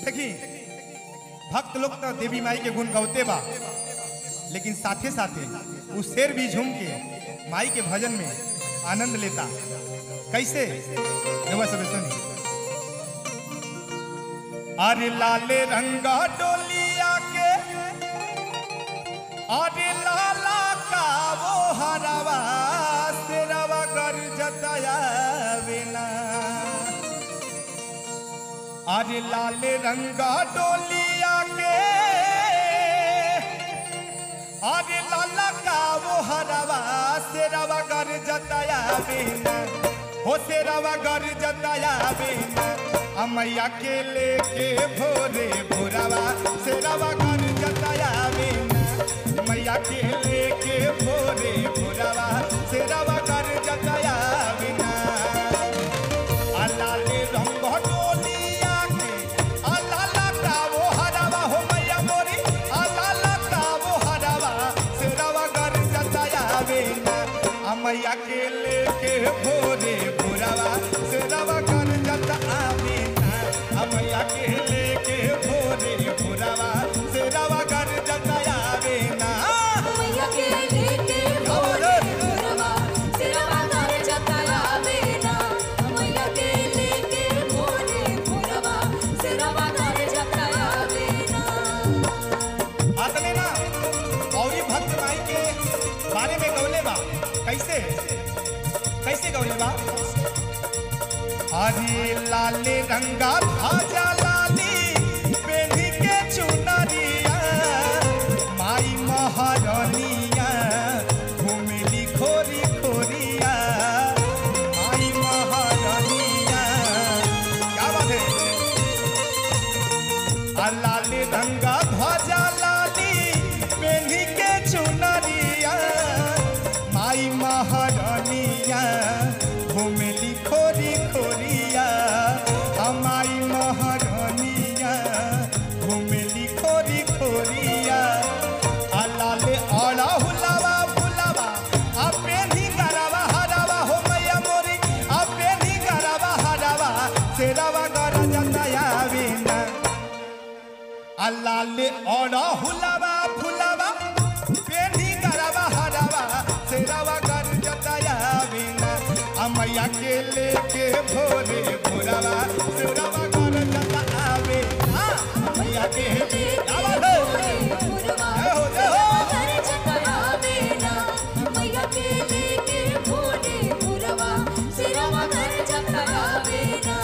देखी भक्त लोग तो देवी माई के गुण गौते बा, लेकिन साथे साथे उस शेर भी झूम के माई के भजन में आनंद लेता। कैसे सब सुनी। अरे लाले रंगा डोलिया के अरे लाला का वो हरावा तेरावा कर जताया बिना। अरे लाले रंगा डोलिया के अरे लाला का वो हरावा तेरावा कर जताया बिना। हो तेरावा कर जताया बिना। अमैया के लेके भोरे भोरावा तेरावा कर जताया बिना। मैया के लेके भोरे भोरावा तेरावा कर जताया बिना। अलाले रंग डोलिया के अलाला का वो हरावा हो मैया मोरी अलाला का वो हरावा तेरावा कर जताया बिना। मैया के लेके भोरे भोरावा तेरावा कर जताया बिना। मैया के लेके भोरे भोरावा तेरावा कर जताया बिना। मैया के लेके भोरे भोरावा तेरावा कर जताया बिना। मैया के लेके भोरे भोरावा तेरावा कर जताया बिना। आतने ना औरी भक्त माई के बारे में गौले बा। कैसे कैसे गौले बा। अरे लाले रंगा ध्वजा लाली पेन्ही के चुनरिया माई महारानिया घूमेली खोरी खोरिया। माई महारानिया क्या बात है। लाले रंगा ध्वजा लाली पेन्ही के चुनरिया माई महारानिया घूमेली खोरी खोरिया। माई महारानिया घूमेली खोरी खोरिया। लाले अड़ा हुलावा फुलावा पेन्ही गरावा हरावा हो मैया मोरी पेन्ही गरावा हरावा तेरावा कर जताया बिना। लाले अड़ा हुलावा फुलावा पेन्ही गरावा हरावा तेरावा कर जताया बिना। मैया के लेके भोरे भोरावा तेरावा कर जताया बिना। मैया के लेके भोरे भोरावा तेरावा कर जताया बिना। मैया के लेके भोरे भोरावा तेरावा कर जताया बिना।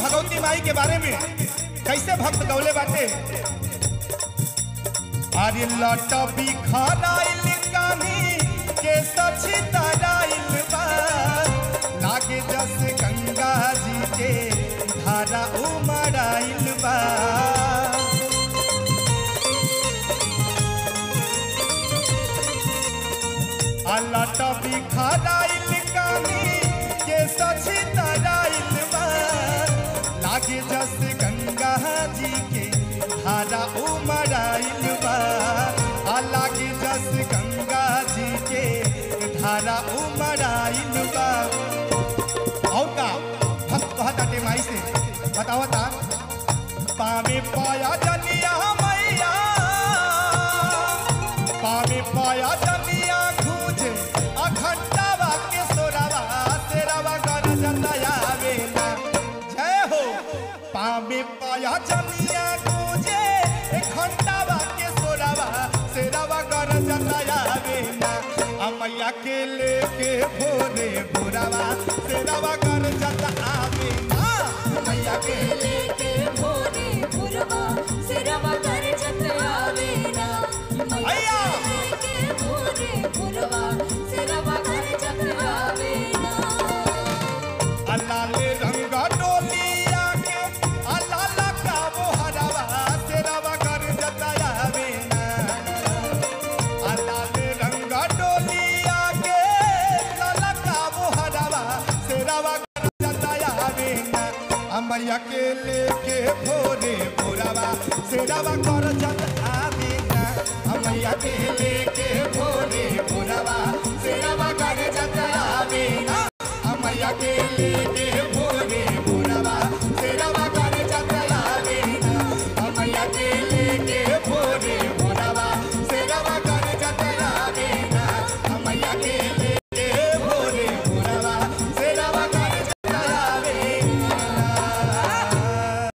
भगवती माई के बारे में कैसे भक्त गौले बाटे। अरे लट बिखराइल कानी के सची तराइल बा लागे जस गंगा जी के धारा उमड़ाइल बा। लट बिखराइल कानी के सची तराइल बा लागे जस गंगा जी के धारा उमड़ाइल बा। लागे जस गंगा जी के धारा उमड़ाइल बा। और का भक्त कहताटे माई से बतावता। पावे पाया जनिया मैया पावे पाया जनिया खूजे अखंडावा के सोरावा तेरावा कर जताया बिना। जय हो पावे पाया जनिया खूजे अखंडावा के सोरावा तेरावा कर जताया बिना। मैया के लेके भोरे भोरावा तेरावा कर जताया बिना। मैया के लेके भोरे भोरावा तेरावा कर जताया बिना। मैया के लेके भोरे भोरावा तेरावा कर जताया बिना। लाले रंगा डोलिया के लाला का वो हरावा तेरावा कर जताया बिना। मैया के लेके भोरे भोरवा शेरवा कर जत आवे ना मैया के लेके भोरे भोरवा शेरवा कर जत आवे ना मैया के लेके